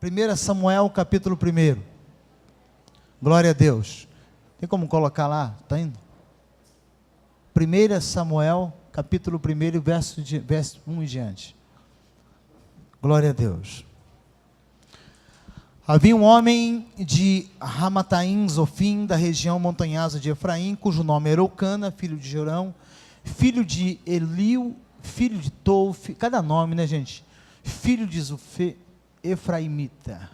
1 Samuel, capítulo 1. Glória a Deus. Tem como colocar lá? Está indo? 1 Samuel, capítulo 1, verso 1 em diante. Glória a Deus. Havia um homem de Ramataim, Zofim, da região montanhosa de Efraim, cujo nome era Eucana, filho de Jorão, filho de Eliu, filho de Tou, cada nome, né, gente? Filho de Zufê, Efraimita.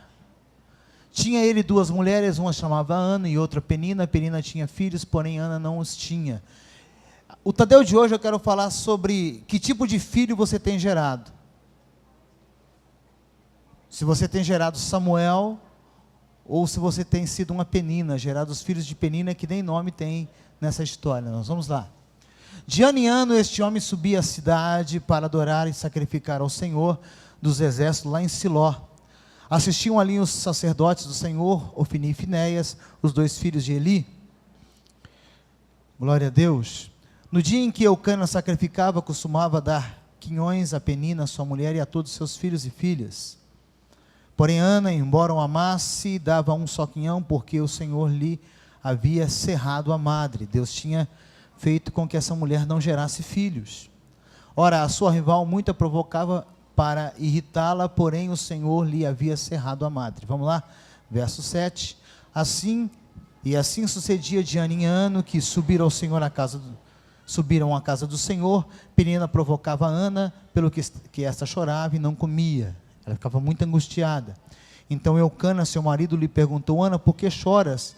Tinha ele duas mulheres, uma chamava Ana e outra Penina. Penina tinha filhos, porém Ana não os tinha. O Tadeu de hoje eu quero falar sobre que tipo de filho você tem gerado. Se você tem gerado Samuel, ou se você tem sido uma Penina, gerado os filhos de Penina, que nem nome tem nessa história. Nós vamos lá. De ano em ano, este homem subia à cidade para adorar e sacrificar ao Senhor dos exércitos lá em Siló. Assistiam ali os sacerdotes do Senhor, Ofni e Finéias, os dois filhos de Eli. Glória a Deus. No dia em que Eucana sacrificava, costumava dar quinhões a Penina, sua mulher, e a todos seus filhos e filhas. Porém Ana, embora o amasse, dava um só quinhão, porque o Senhor lhe havia cerrado a madre. Deus tinha feito com que essa mulher não gerasse filhos. Ora, a sua rival muito a provocava para irritá-la, porém o Senhor lhe havia cerrado a madre. Vamos lá, verso 7. Assim sucedia de ano em ano, que subiram à casa do Senhor. Penina provocava Ana, pelo que esta chorava e não comia. Ela ficava muito angustiada. Então Eucana, seu marido, lhe perguntou: Ana, por que choras?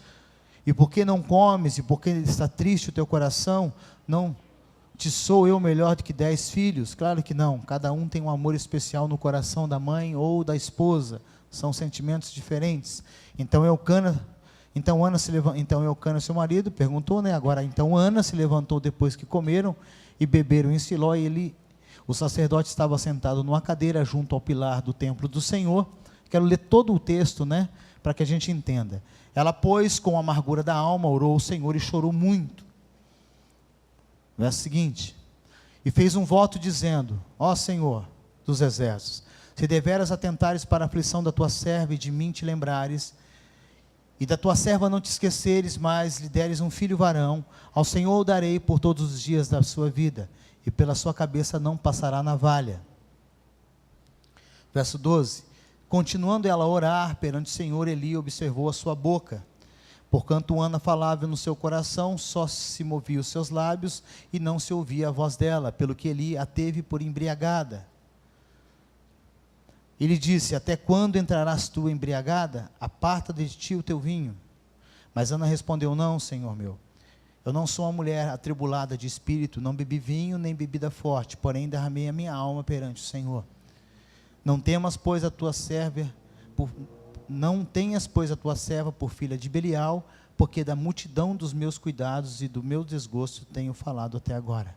E por que não comes? E por que está triste o teu coração? Não te sou eu melhor do que 10 filhos? Claro que não. Cada um tem um amor especial no coração da mãe ou da esposa. São sentimentos diferentes. Então Eucana, seu marido, perguntou, né? Agora, então Ana se levantou depois que comeram e beberam em Siló, e o sacerdote estava sentado numa cadeira junto ao pilar do templo do Senhor. Quero ler todo o texto, né? Para que a gente entenda. Ela, pois, com a amargura da alma, orou ao Senhor e chorou muito. Verso seguinte: e fez um voto dizendo: ó Senhor dos exércitos, se deveras atentares para a aflição da tua serva e de mim te lembrares, e da tua serva não te esqueceres, mas lhe deres um filho varão, ao Senhor o darei por todos os dias da sua vida, e pela sua cabeça não passará navalha. Verso 12: continuando ela a orar perante o Senhor, Eli observou a sua boca. Porquanto Ana falava no seu coração, só se movia os seus lábios, e não se ouvia a voz dela, pelo que Eli a teve por embriagada. Ele disse: até quando entrarás tu embriagada? Aparta de ti o teu vinho. Mas Ana respondeu: não, Senhor meu, eu não sou uma mulher atribulada de espírito, não bebi vinho nem bebida forte, porém derramei a minha alma perante o Senhor. Não tenhas, pois, a tua serva por filha de Belial, porque da multidão dos meus cuidados e do meu desgosto tenho falado até agora.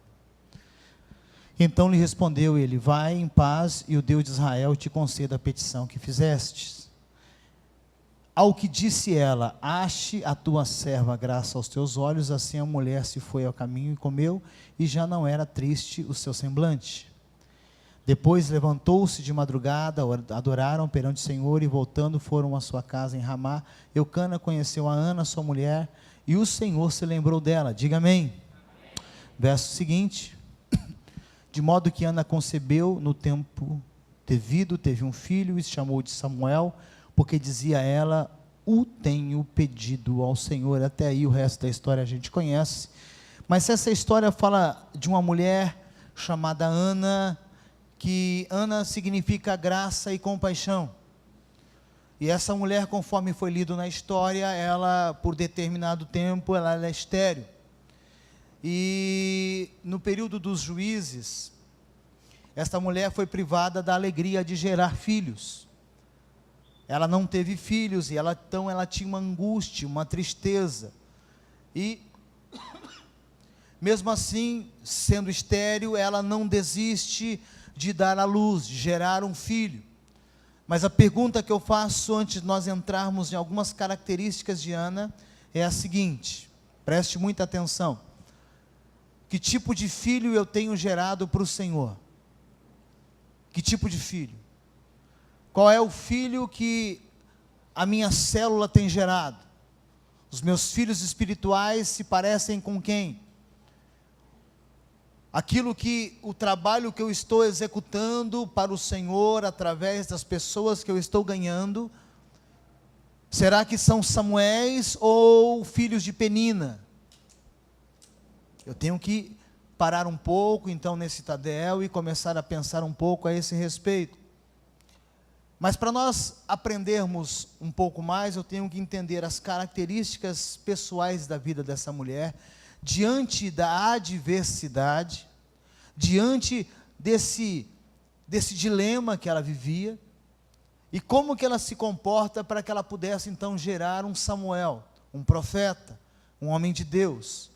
Então lhe respondeu ele: vai em paz, e o Deus de Israel te conceda a petição que fizestes. Ao que disse ela: ache a tua serva graça aos teus olhos. Assim a mulher se foi ao caminho e comeu, e já não era triste o seu semblante. Depois levantou-se de madrugada, adoraram perante o Senhor, e voltando foram à sua casa em Ramá. Eucana conheceu a Ana, sua mulher, e o Senhor se lembrou dela. Diga amém. Verso seguinte: de modo que Ana concebeu no tempo devido, teve um filho, e se chamou de Samuel, porque dizia ela: o tenho pedido ao Senhor. Até aí o resto da história a gente conhece. Mas essa história fala de uma mulher chamada Ana, que Ana significa graça e compaixão. E essa mulher, conforme foi lido na história, ela, por determinado tempo, ela era estéril. E no período dos juízes, esta mulher foi privada da alegria de gerar filhos. Ela não teve filhos, e então ela tinha uma angústia, uma tristeza. E mesmo assim, sendo estéril, ela não desiste de dar à luz, de gerar um filho. Mas a pergunta que eu faço antes de nós entrarmos em algumas características de Ana é a seguinte: preste muita atenção. Que tipo de filho eu tenho gerado para o Senhor? Que tipo de filho? Qual é o filho que a minha célula tem gerado? Os meus filhos espirituais se parecem com quem? Aquilo que o trabalho que eu estou executando para o Senhor, através das pessoas que eu estou ganhando, será que são Samuéis ou filhos de Penina? Eu tenho que parar um pouco, então, nesse Tadel e começar a pensar um pouco a esse respeito. Mas para nós aprendermos um pouco mais, eu tenho que entender as características pessoais da vida dessa mulher, diante da adversidade, diante desse dilema que ela vivia, e como que ela se comporta para que ela pudesse então gerar um Samuel, um profeta, um homem de Deus.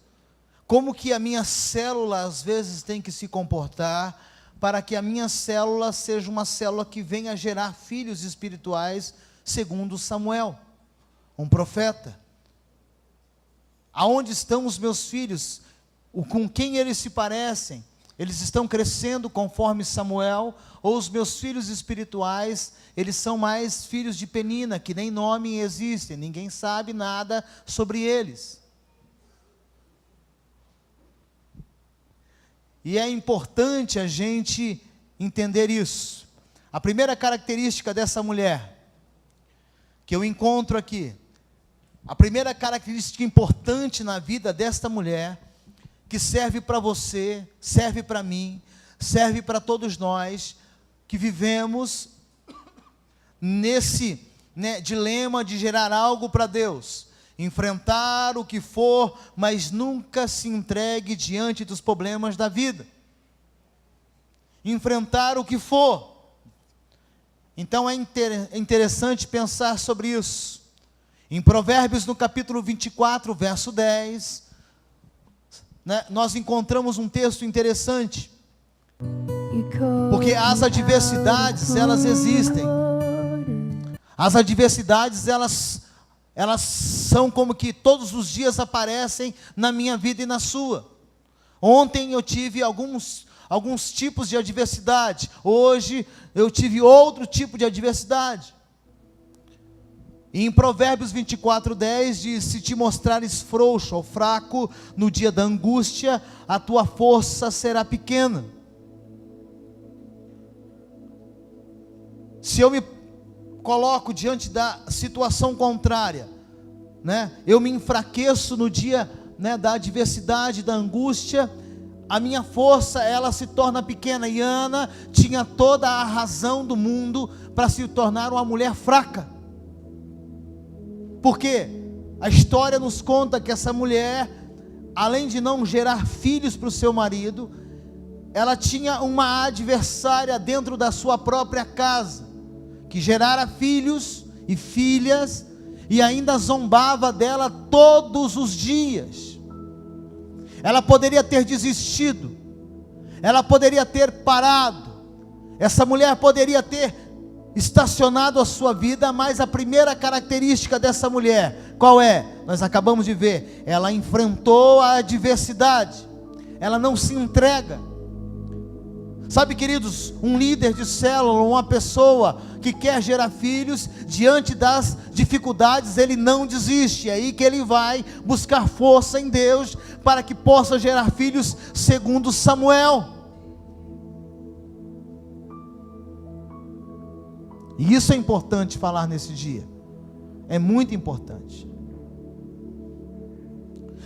Como que a minha célula às vezes tem que se comportar para que a minha célula seja uma célula que venha gerar filhos espirituais, segundo Samuel, um profeta. Aonde estão os meus filhos? Com quem eles se parecem? Eles estão crescendo conforme Samuel? Ou os meus filhos espirituais, eles são mais filhos de Penina, que nem nome existem, ninguém sabe nada sobre eles. E é importante a gente entender isso. A primeira característica dessa mulher, que eu encontro aqui, a primeira característica importante na vida desta mulher, que serve para você, serve para mim, serve para todos nós, que vivemos nesse dilema de gerar algo para Deus, enfrentar o que for, mas nunca se entregue diante dos problemas da vida, enfrentar o que for. Então é interessante pensar sobre isso. Em Provérbios, no capítulo 24, verso 10, nós encontramos um texto interessante, porque as adversidades, elas existem. As adversidades, elas são como que todos os dias aparecem na minha vida e na sua. Ontem eu tive alguns tipos de adversidade, hoje eu tive outro tipo de adversidade. E em Provérbios 24, 10 diz: se te mostrares frouxo ou fraco no dia da angústia, a tua força será pequena. Se eu me coloco diante da situação contrária, eu me enfraqueço no dia da adversidade, da angústia, a minha força, ela se torna pequena. E Ana tinha toda a razão do mundo para se tornar uma mulher fraca, porque a história nos conta que essa mulher, além de não gerar filhos para o seu marido, ela tinha uma adversária dentro da sua própria casa, que gerara filhos e filhas, e ainda zombava dela todos os dias. Ela poderia ter desistido, ela poderia ter parado, essa mulher poderia ter estacionado a sua vida, mas a primeira característica dessa mulher, qual é? Nós acabamos de ver, ela enfrentou a adversidade, ela não se entrega. Sabe, queridos, um líder de célula, uma pessoa que quer gerar filhos, diante das dificuldades, ele não desiste. É aí que ele vai buscar força em Deus, para que possa gerar filhos segundo Samuel. E isso é importante falar nesse dia, é muito importante.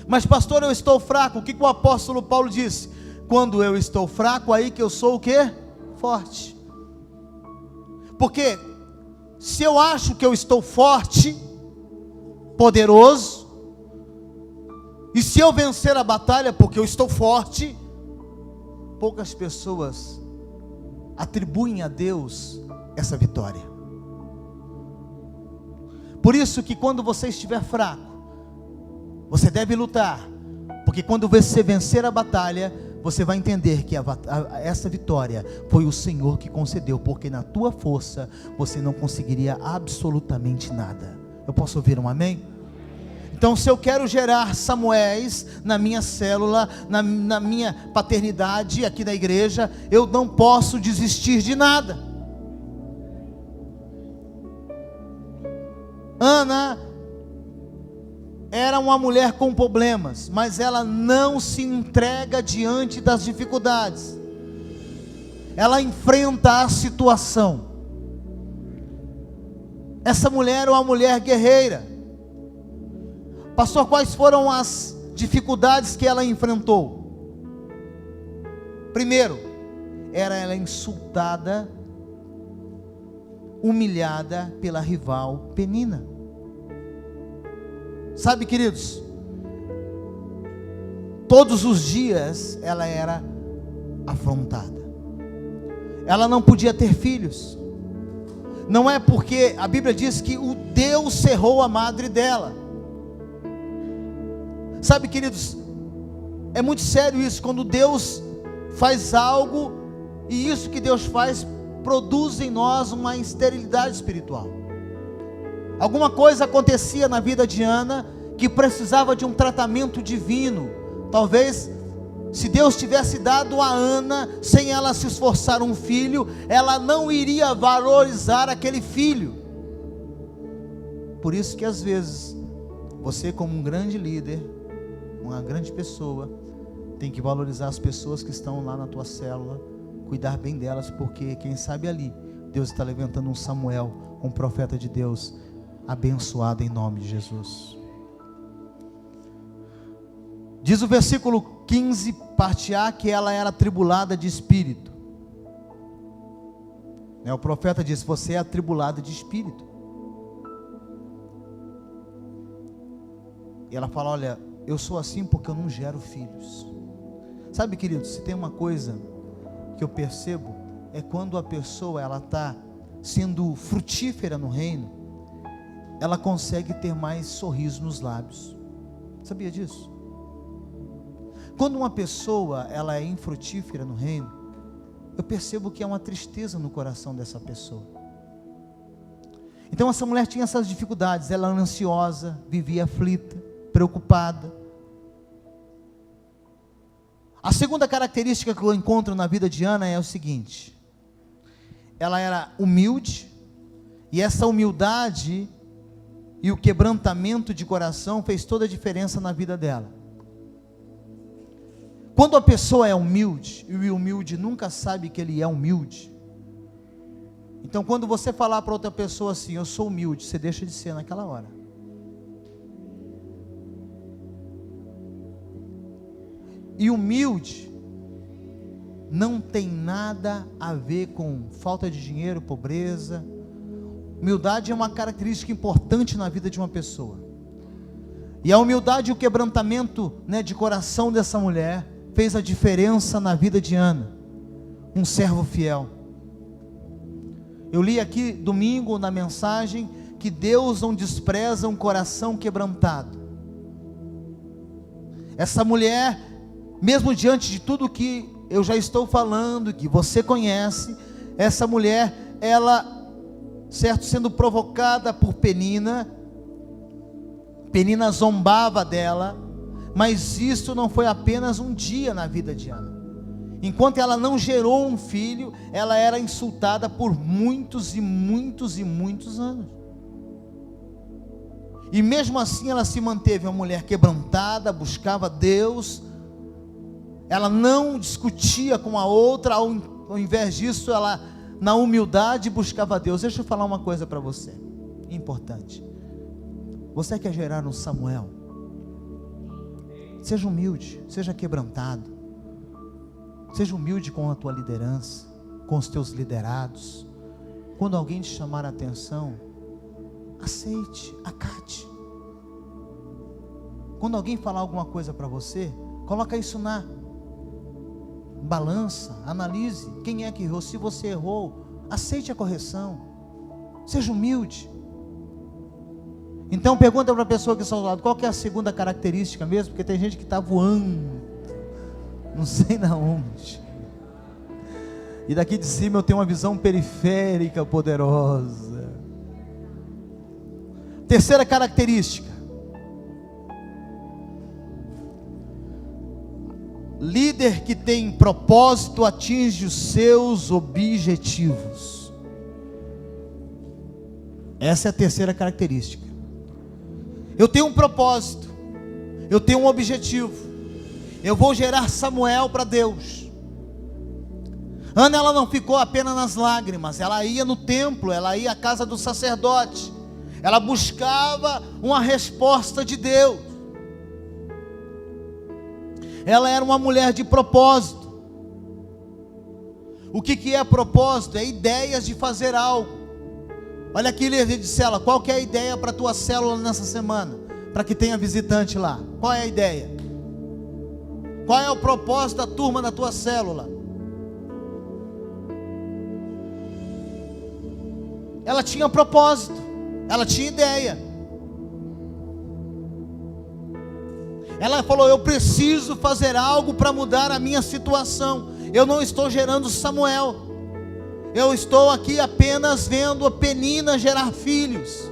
Mas pastor, eu estou fraco. O que o apóstolo Paulo disse? Quando eu estou fraco, aí que eu sou o quê? Forte. Porque se eu acho que eu estou forte, poderoso, e se eu vencer a batalha porque eu estou forte, poucas pessoas atribuem a Deus essa vitória. Por isso que quando você estiver fraco, você deve lutar, porque quando você vencer a batalha, você vai entender que essa vitória foi o Senhor que concedeu, porque na tua força você não conseguiria absolutamente nada. Eu posso ouvir um amém? Então, se eu quero gerar Samuéis na minha célula, na minha paternidade aqui na igreja, eu não posso desistir de nada. Ana era uma mulher com problemas, mas ela não se entrega diante das dificuldades. Ela enfrenta a situação. Essa mulher é uma mulher guerreira. Pastor, quais foram as dificuldades que ela enfrentou? Primeiro, ela era insultada, humilhada pela rival Penina. Sabe, queridos, todos os dias ela era afrontada. Ela não podia ter filhos. Não é porque a Bíblia diz que o Deus cerrou a madre dela. Sabe, queridos, é muito sério isso, quando Deus faz algo, e isso que Deus faz produz em nós uma esterilidade espiritual. Alguma coisa acontecia na vida de Ana que precisava de um tratamento divino. Talvez, se Deus tivesse dado a Ana, sem ela se esforçar, um filho, ela não iria valorizar aquele filho. Por isso que às vezes, você como um grande líder, uma grande pessoa, tem que valorizar as pessoas que estão lá na tua célula, cuidar bem delas, porque quem sabe ali, Deus está levantando um Samuel, um profeta de Deus, abençoado em nome de Jesus. Diz o versículo 15, parte A, que ela era atribulada de espírito. O profeta diz: você é atribulada de espírito. E ela fala: olha, eu sou assim porque eu não gero filhos. Sabe, queridos, se tem uma coisa que eu percebo, é quando a pessoa ela está sendo frutífera no reino, ela consegue ter mais sorriso nos lábios. Sabia disso? Quando uma pessoa ela é infrutífera no reino, eu percebo que há uma tristeza no coração dessa pessoa. Então essa mulher tinha essas dificuldades, ela era ansiosa, vivia aflita, preocupada. A segunda característica que eu encontro na vida de Ana é o seguinte: ela era humilde, e essa humildade e o quebrantamento de coração fez toda a diferença na vida dela. Quando a pessoa é humilde, e o humilde nunca sabe que ele é humilde, então quando você falar para outra pessoa assim: eu sou humilde, você deixa de ser naquela hora. E humilde não tem nada a ver com falta de dinheiro, pobreza. Humildade é uma característica importante na vida de uma pessoa. E a humildade e o quebrantamento, de coração dessa mulher fez a diferença na vida de Ana, um servo fiel. Eu li aqui domingo na mensagem que Deus não despreza um coração quebrantado. Essa mulher, mesmo diante de tudo que eu já estou falando, que você conhece, essa mulher, ela, sendo provocada por Penina zombava dela, mas isso não foi apenas um dia na vida de Ana. Enquanto ela não gerou um filho, ela era insultada por muitos e muitos e muitos anos. E mesmo assim ela se manteve uma mulher quebrantada, buscava Deus, ela não discutia com a outra, ao invés disso ela, na humildade, buscava Deus. Deixa eu falar uma coisa para você, importante. Você quer gerar um Samuel? Seja humilde, seja quebrantado, seja humilde com a tua liderança, com os teus liderados. Quando alguém te chamar a atenção, aceite, acate. Quando alguém falar alguma coisa para você, coloca isso na balança, analise quem é que errou. Se você errou, aceite a correção, seja humilde. Então pergunta para a pessoa que está ao lado: qual que é a segunda característica mesmo? Porque tem gente que está voando, não sei na onde, e daqui de cima eu tenho uma visão periférica poderosa. Terceira característica: líder que tem propósito atinge os seus objetivos. Essa é a terceira característica. Eu tenho um propósito, eu tenho um objetivo, eu vou gerar Samuel para Deus. Ana, ela não ficou apenas nas lágrimas, ela ia no templo, ela ia à casa do sacerdote, ela buscava uma resposta de Deus. Ela era uma mulher de propósito. O que é propósito? É ideias de fazer algo. Olha aqui, líder de célula, qual que é a ideia para a tua célula nessa semana? Para que tenha visitante lá, qual é a ideia? Qual é o propósito da turma da tua célula? Ela tinha propósito, ela tinha ideia. Ela falou: eu preciso fazer algo para mudar a minha situação. Eu não estou gerando Samuel, eu estou aqui apenas vendo a Penina gerar filhos.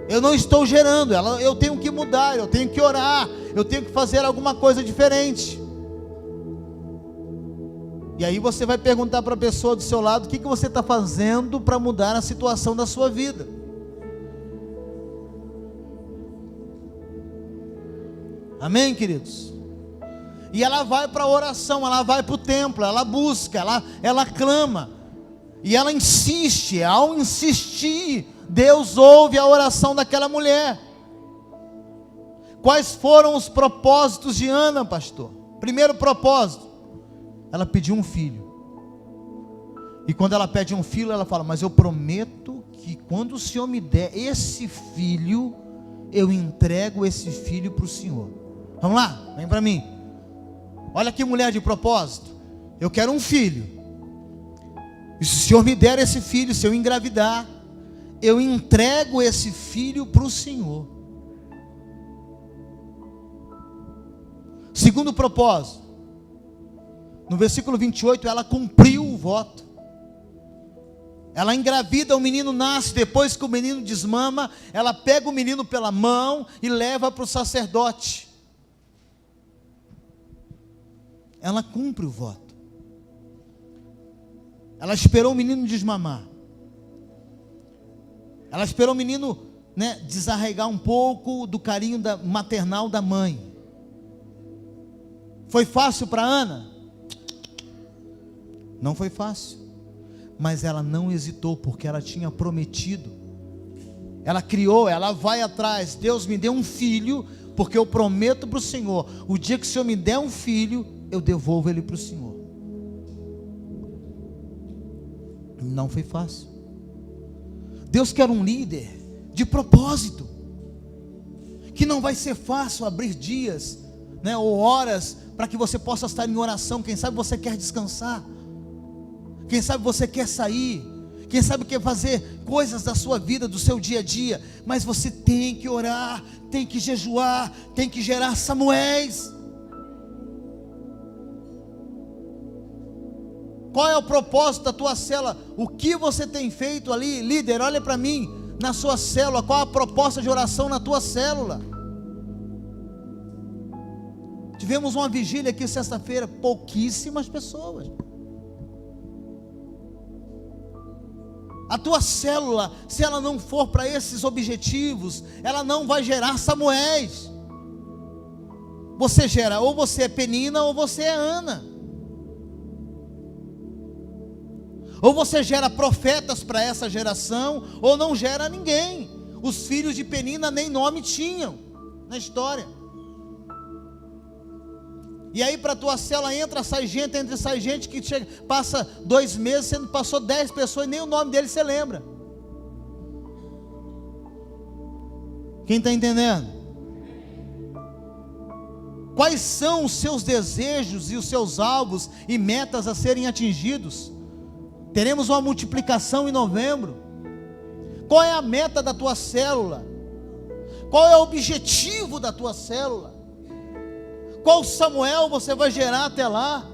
Eu não estou gerando, eu tenho que mudar, eu tenho que orar, eu tenho que fazer alguma coisa diferente. E aí você vai perguntar para a pessoa do seu lado: o que você está fazendo para mudar a situação da sua vida? Amém, queridos? E ela vai para a oração, ela vai para o templo, ela busca, ela clama, e ela insiste. Ao insistir, Deus ouve a oração daquela mulher. Quais foram os propósitos de Ana, pastor? Primeiro propósito, ela pediu um filho. E quando ela pede um filho, ela fala: mas eu prometo que quando o Senhor me der esse filho, eu entrego esse filho para o Senhor. Vamos lá, vem para mim. Olha que mulher de propósito. Eu quero um filho, e se o Senhor me der esse filho, se eu engravidar, eu entrego esse filho para o Senhor. Segundo propósito, no versículo 28, ela cumpriu o voto. Ela engravida, o menino nasce. Depois que o menino desmama, ela pega o menino pela mão e leva para o sacerdote. Ela cumpre o voto. Ela esperou o menino desmamar. Ela esperou o menino, desarraigar um pouco do carinho maternal da mãe. Foi fácil para Ana? Não foi fácil. Mas ela não hesitou, porque ela tinha prometido. Ela criou, ela vai atrás. Deus, me deu um filho, porque eu prometo para o Senhor: o dia que o Senhor me der um filho, eu devolvo ele para o Senhor. Não foi fácil. Deus quer um líder de propósito, que não vai ser fácil abrir dias, ou horas, para que você possa estar em oração. Quem sabe você quer descansar, quem sabe você quer sair, quem sabe quer fazer coisas da sua vida, do seu dia a dia, mas você tem que orar, tem que jejuar, tem que gerar Samuéis. Qual é o propósito da tua célula? O que você tem feito ali? Líder, olha para mim, na sua célula, qual a proposta de oração na tua célula? Tivemos uma vigília aqui sexta-feira, pouquíssimas pessoas. A tua célula, se ela não for para esses objetivos, ela não vai gerar Samuéis. Você gera, ou você é Penina, ou você é Ana. Ou você gera profetas para essa geração, ou não gera ninguém. Os filhos de Penina nem nome tinham na história. E aí para a tua célula entra, sai gente que chega, passa 2 meses, você passou 10 pessoas e nem o nome dele você lembra. Quem está entendendo? Quais são os seus desejos e os seus alvos e metas a serem atingidos? Teremos uma multiplicação em novembro. Qual é a meta da tua célula? Qual é o objetivo da tua célula? Qual Samuel você vai gerar até lá?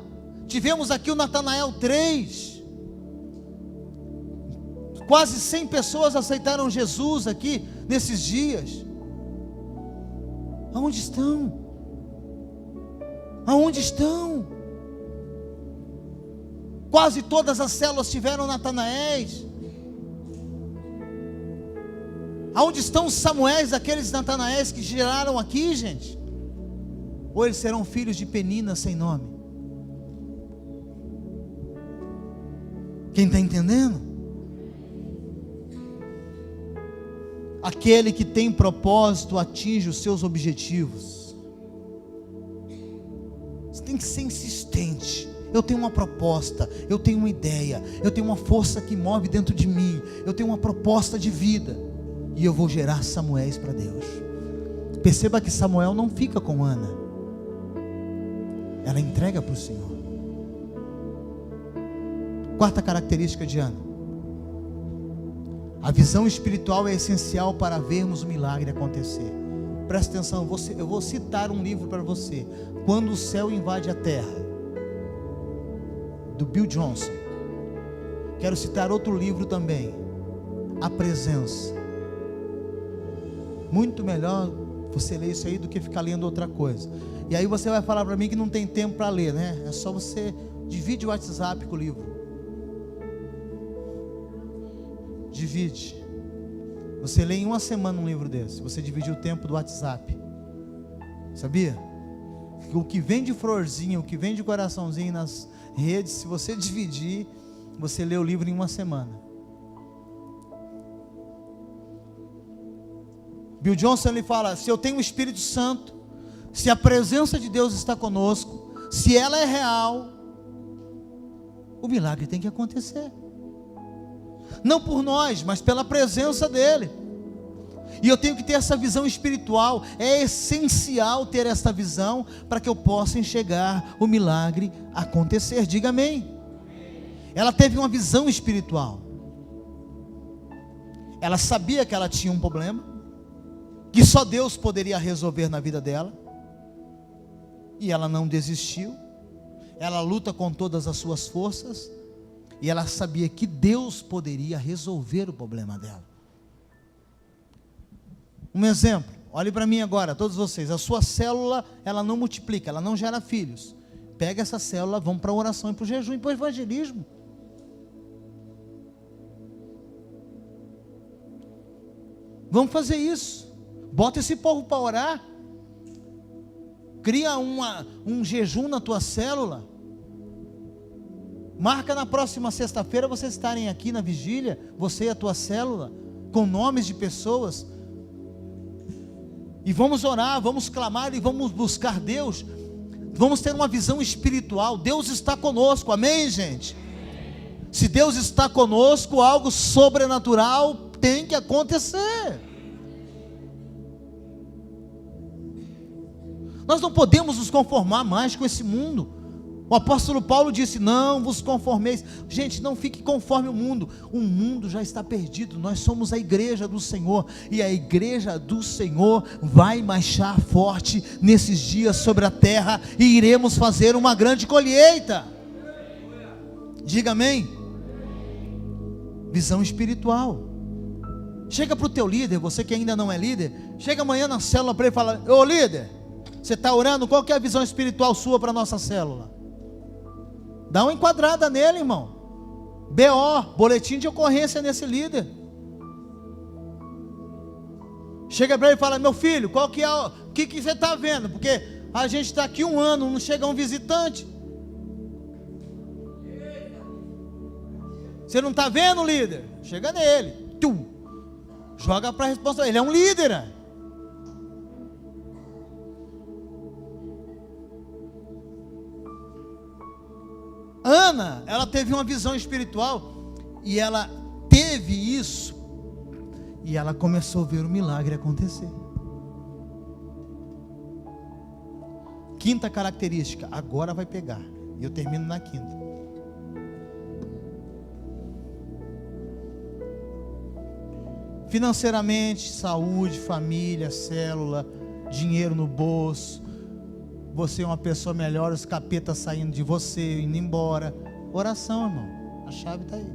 Tivemos aqui o Natanael 3. Quase 100 pessoas aceitaram Jesus aqui nesses dias. Aonde estão? Aonde estão? Quase todas as células tiveram Natanaéis. Aonde estão os Samuéis, aqueles Natanaéis que geraram aqui, gente? Ou eles serão filhos de Penina sem nome? Quem está entendendo? Aquele que tem propósito atinge os seus objetivos. Você tem que ser insistente. Eu tenho uma proposta, eu tenho uma ideia, eu tenho uma força que move dentro de mim, eu tenho uma proposta de vida, e eu vou gerar Samuéis para Deus. Perceba que Samuel não fica com Ana, ela entrega para o Senhor. Quarta característica de Ana: a visão espiritual é essencial para vermos o milagre acontecer. Presta atenção, eu vou citar um livro para você, Quando o Céu Invade a Terra, do Bill Johnson. Quero citar outro livro também, A Presença. Muito melhor você ler isso aí do que ficar lendo outra coisa. E aí você vai falar para mim que não tem tempo para ler, né? É só você divide o WhatsApp com o livro. Divide. Você lê em uma semana um livro desse. Você divide o tempo do WhatsApp. Sabia? O que vem de florzinha, o que vem de coraçãozinho nas redes, se você dividir, você lê o livro em uma semana. Bill Johnson, ele fala: se eu tenho o Espírito Santo, se a presença de Deus está conosco, se ela é real, o milagre tem que acontecer. Não por nós, mas pela presença dele. E eu tenho que ter essa visão espiritual. É essencial ter essa visão para que eu possa enxergar o milagre acontecer. Diga amém. Ela teve uma visão espiritual. Ela sabia que ela tinha um problema, que só Deus poderia resolver na vida dela. E ela não desistiu. Ela luta com todas as suas forças. E ela sabia que Deus poderia resolver o problema dela. Um exemplo, olhe para mim agora, todos vocês. A sua célula, ela não multiplica, ela não gera filhos. Pega essa célula, vamos para a oração e para o jejum e para o evangelismo. Vamos fazer isso. Bota esse povo para orar. Cria um jejum na tua célula. Marca na próxima sexta-feira vocês estarem aqui na vigília, você e a tua célula, com nomes de pessoas. E vamos orar, vamos clamar e vamos buscar Deus. Vamos ter uma visão espiritual. Deus está conosco, amém, gente? Se Deus está conosco, algo sobrenatural tem que acontecer. Nós não podemos nos conformar mais com esse mundo. O apóstolo Paulo disse: não vos conformeis. Gente, não fique conforme o mundo já está perdido. Nós somos a igreja do Senhor, e a igreja do Senhor vai marchar forte nesses dias sobre a terra, e iremos fazer uma grande colheita. Diga amém. Visão espiritual. Chega para o teu líder, você que ainda não é líder, chega amanhã na célula para ele e fala: ô líder, você está orando? Qual que é a visão espiritual sua para a nossa célula? Dá uma enquadrada nele, irmão. BO, boletim de ocorrência nesse líder. Chega para ele e fala: meu filho, qual que é o que você está vendo? Porque a gente está aqui 1 ano, não chega um visitante. Você não está vendo, líder? Chega nele. Joga para a resposta. Ele é um líder. Ana, ela teve uma visão espiritual, e ela teve isso, e ela começou a ver o milagre acontecer. Quinta característica, agora vai pegar, e eu termino na quinta. Financeiramente, saúde, família, célula, dinheiro no bolso. Você é uma pessoa melhor, os capetas saindo de você, indo embora. Oração, irmão. A chave está aí.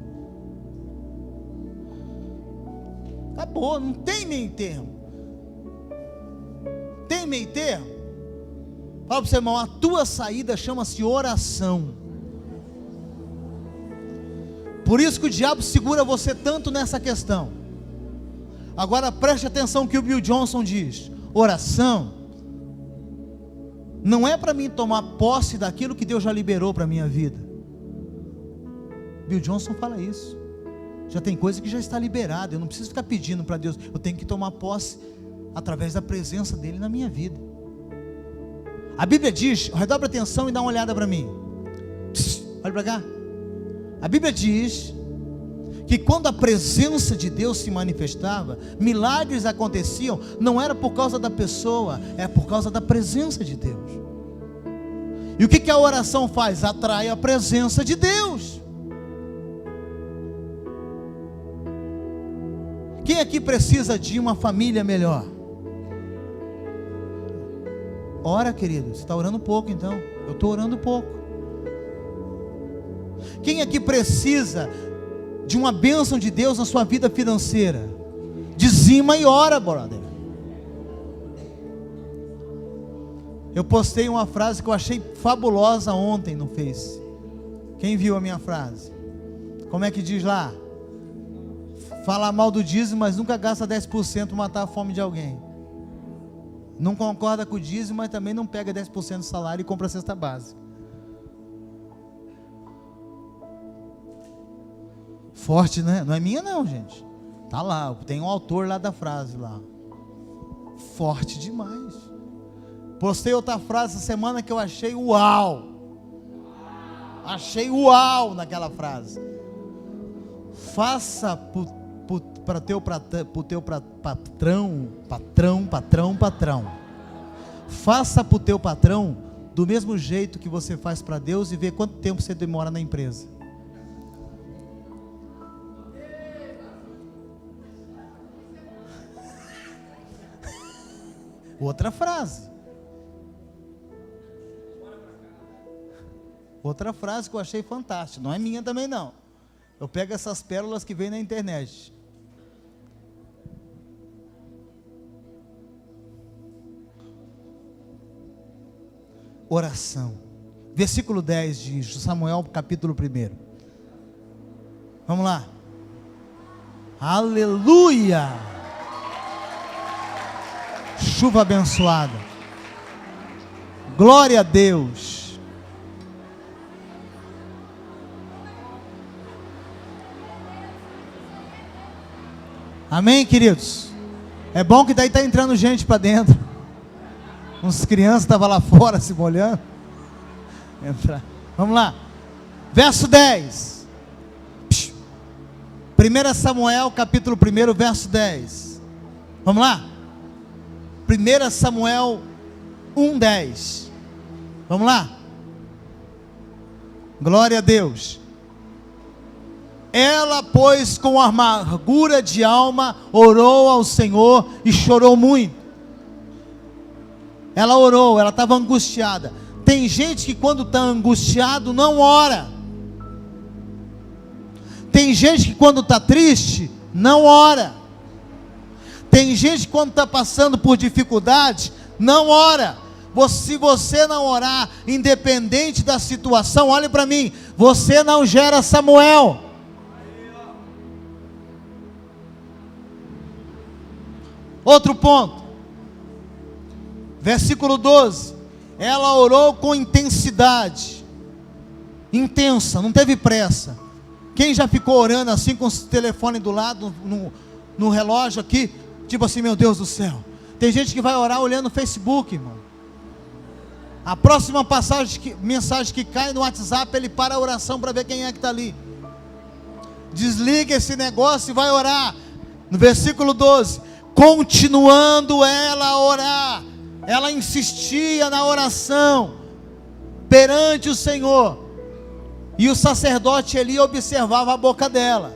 Acabou, não tem meio termo. Tem meio termo? Fala para o seu irmão: a tua saída chama-se oração. Por isso que o diabo segura você tanto nessa questão. Agora preste atenção que o Bill Johnson diz: oração não é para mim tomar posse daquilo que Deus já liberou para a minha vida. Bill Johnson fala isso. Já tem coisa que já está liberada, eu não preciso ficar pedindo para Deus, eu tenho que tomar posse através da presença dele na minha vida. A Bíblia diz, redobra atenção e dá uma olhada para mim. Olha para cá. A Bíblia diz que quando a presença de Deus se manifestava, milagres aconteciam, não era por causa da pessoa, é por causa da presença de Deus. E o que a oração faz? Atrai a presença de Deus. Quem aqui precisa de uma família melhor? Ora, querido, você está orando pouco então. Eu estou orando pouco. Quem aqui precisa de uma bênção de Deus na sua vida financeira? Dizima e ora, brother. Eu postei uma frase que eu achei fabulosa ontem no Face. Quem viu a minha frase? Como é que diz lá? Fala mal do dízimo, mas nunca gasta 10% para matar a fome de alguém. Não concorda com o dízimo, mas também não pega 10% do salário e compra a cesta básica. Forte, né? Não é minha não, gente. Tá lá, tem um autor lá da frase lá. Forte demais. Postei outra frase essa semana que eu achei uau. Achei uau naquela frase. Faça para o teu patrão. Faça para o teu patrão do mesmo jeito que você faz para Deus e vê quanto tempo você demora na empresa. Outra frase. Outra frase que eu achei fantástica. Não é minha também não. Eu pego essas pérolas que vem na internet. Oração. Versículo 10 de Samuel, capítulo 1. Vamos lá. Aleluia! Chuva abençoada. Glória a Deus. Amém, queridos? É bom que daí está entrando gente para dentro. Uns crianças estavam lá fora se molhando. Entrar. Vamos lá. Verso 10. 1 Samuel, capítulo 1, verso 10. Vamos lá. 1 Samuel 1:10. Vamos lá. Glória a Deus. Ela, pois, com amargura de alma, orou ao Senhor e chorou muito. Ela orou, ela estava angustiada. Tem gente que quando está angustiado não ora. Tem gente que quando está triste não ora. Tem gente que quando está passando por dificuldade não ora. Se você não orar, independente da situação, olhe para mim, você não gera Samuel. Outro ponto, versículo 12, ela orou com intensidade, intensa, não teve pressa. Quem já ficou orando assim com o telefone do lado, no relógio aqui, tipo assim, meu Deus do céu. Tem gente que vai orar olhando no Facebook, irmão. A próxima mensagem que cai no WhatsApp, ele para a oração para ver quem é que está ali. Desliga esse negócio e vai orar. No versículo 12, continuando ela a orar, ela insistia na oração perante o Senhor, e o sacerdote Eli observava a boca dela.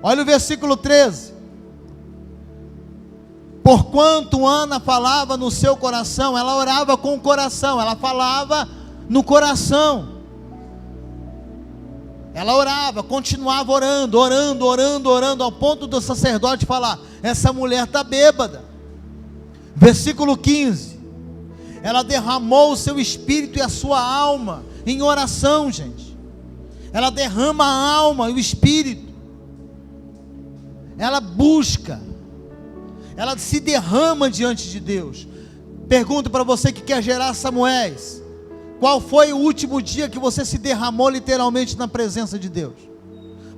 Olha o versículo 13. Porquanto Ana falava no seu coração, ela orava com o coração, ela falava no coração. Ela orava, continuava orando, ao ponto do sacerdote falar: essa mulher está bêbada. Versículo 15. Ela derramou o seu espírito e a sua alma em oração, gente. Ela derrama a alma e o espírito. ela busca, ela se derrama diante de Deus. Pergunto para você que quer gerar Samuéis: qual foi o último dia que você se derramou literalmente na presença de Deus?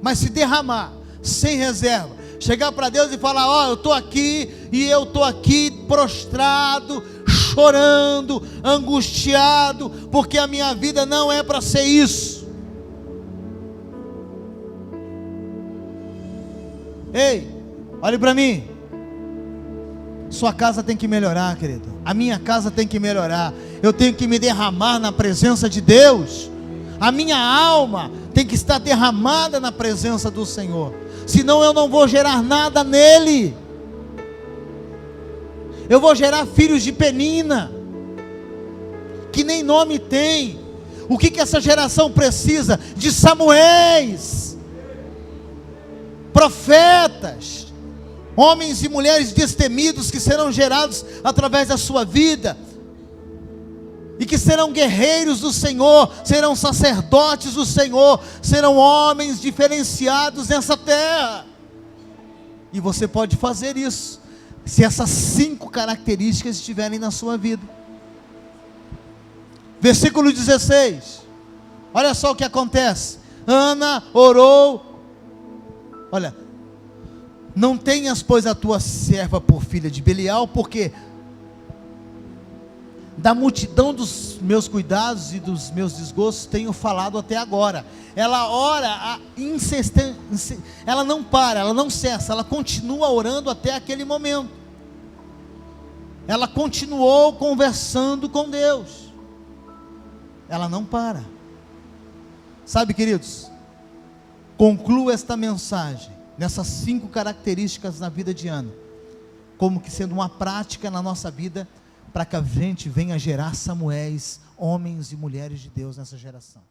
Mas se derramar, sem reserva, chegar para Deus e falar: ó, eu estou aqui, e eu estou aqui prostrado, chorando, angustiado, porque a minha vida não é para ser isso. Ei, olhe para mim. Sua casa tem que melhorar, querido. A minha casa tem que melhorar. Eu tenho que me derramar na presença de Deus. A minha alma tem que estar derramada na presença do Senhor. Senão eu não vou gerar nada nele. Eu vou gerar filhos de Penina, que nem nome tem. O que essa geração precisa? De Samuéis, profetas, homens e mulheres destemidos, que serão gerados através da sua vida, e que serão guerreiros do Senhor, serão sacerdotes do Senhor, serão homens diferenciados nessa terra. E você pode fazer isso, se essas 5 características estiverem na sua vida. Versículo 16, olha só o que acontece. Ana orou, olha: não tenhas, pois, a tua serva por filha de Belial, porque da multidão dos meus cuidados e dos meus desgostos tenho falado até agora. Ela ora ela não para, ela não cessa, ela continua orando até aquele momento. Ela continuou conversando com Deus, ela não para. Sabe, queridos, concluo esta mensagem nessas 5 características na vida de Ana, como que sendo uma prática na nossa vida, para que a gente venha gerar Samuéis, homens e mulheres de Deus nessa geração.